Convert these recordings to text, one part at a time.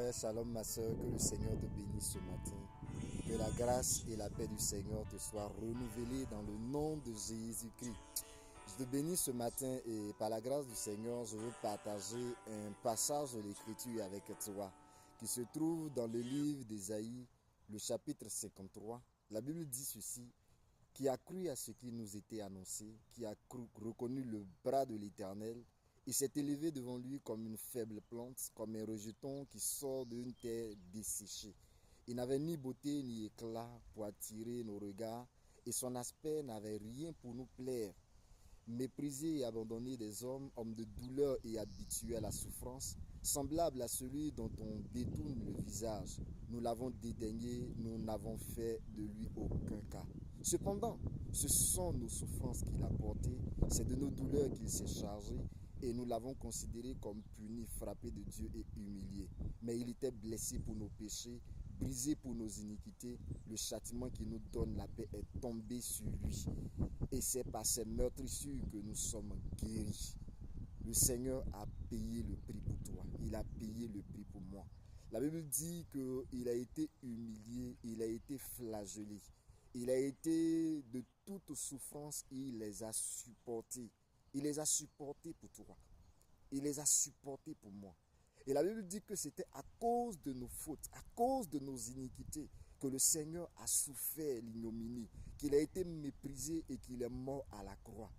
frère, shalom ma soeur, que le Seigneur te bénisse ce matin. Que la grâce et la paix du Seigneur te soient renouvelées dans le nom de Jésus-Christ. Je te bénis ce matin et par la grâce du Seigneur, je veux partager un passage de l'Écriture avec toi qui se trouve dans le livre d'Ésaïe, le chapitre 53. La Bible dit ceci: qui a cru à ce qui nous était annoncé, qui a reconnu le bras de l'Éternel, et s'est élevé devant lui comme une faible plante, comme un rejeton qui sort d'une terre desséchée. Il n'avait ni beauté ni éclat pour attirer nos regards, et son aspect n'avait rien pour nous plaire. Méprisé et abandonné des hommes, homme de douleur et habitué à la souffrance, semblable à celui dont on détourne le visage. Nous l'avons dédaigné, nous n'avons fait de lui aucun cas. Cependant, ce sont nos souffrances qu'il a portées, c'est de nos douleurs qu'il s'est chargé, et nous l'avons considéré comme puni, frappé de Dieu et humilié. Mais il était blessé pour nos péchés, brisé pour nos iniquités. Le châtiment qui nous donne la paix est tombé sur lui. Et c'est par ses meurtrissures que nous sommes guéris. Le Seigneur a payé le prix pour toi. Il a payé le prix pour moi. La Bible dit qu'il a été humilié, il a été flagellé. Il a été de toute souffrance, il les a supportés. Il les a supportés pour toi. Il les a supportés pour moi. Et la Bible dit que c'était à cause de nos fautes, à cause de nos iniquités, que le Seigneur a souffert l'ignominie, qu'il a été méprisé et qu'il est mort à la croix.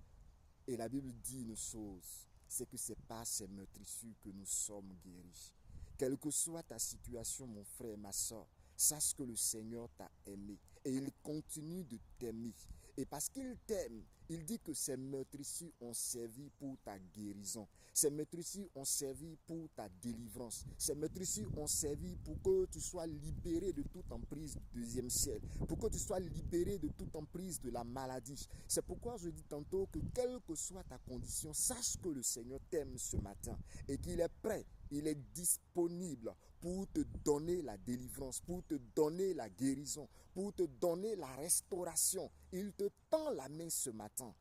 Et la Bible dit une chose, c'est que c'est par ces meurtrissures que nous sommes guéris. Quelle que soit ta situation, mon frère, ma soeur, sache que le Seigneur t'a aimé et il continue de t'aimer. Et parce qu'il t'aime, il dit que ces meurtrissures ont servi pour ta guérison. Ces meurtrissures ont servi pour ta délivrance. Ces meurtrissures ont servi pour que tu sois libéré de toute emprise du deuxième ciel. Pour que tu sois libéré de toute emprise de la maladie. C'est pourquoi je dis tantôt que quelle que soit ta condition, sache que le Seigneur t'aime ce matin et qu'il est prêt. Il est disponible pour te donner la délivrance, pour te donner la guérison, pour te donner la restauration. Il te tend la main ce matin.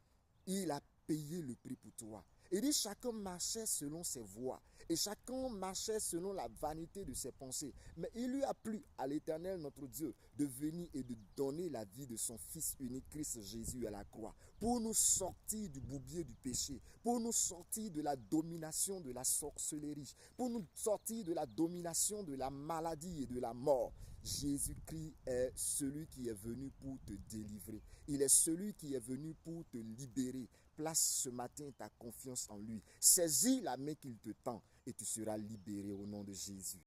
Il a payé le prix pour toi. Il dit chacun marchait selon ses voies et chacun marchait selon la vanité de ses pensées. Mais il lui a plu à l'Éternel notre Dieu de venir et de donner la vie de son Fils unique Christ Jésus à la croix pour nous sortir du bourbier du péché, pour nous sortir de la domination de la sorcellerie, pour nous sortir de la domination de la maladie et de la mort. Jésus-Christ est celui qui est venu pour te délivrer. Il est celui qui est venu pour te libérer. Place ce matin ta confiance en lui. Saisis la main qu'il te tend et tu seras libéré au nom de Jésus.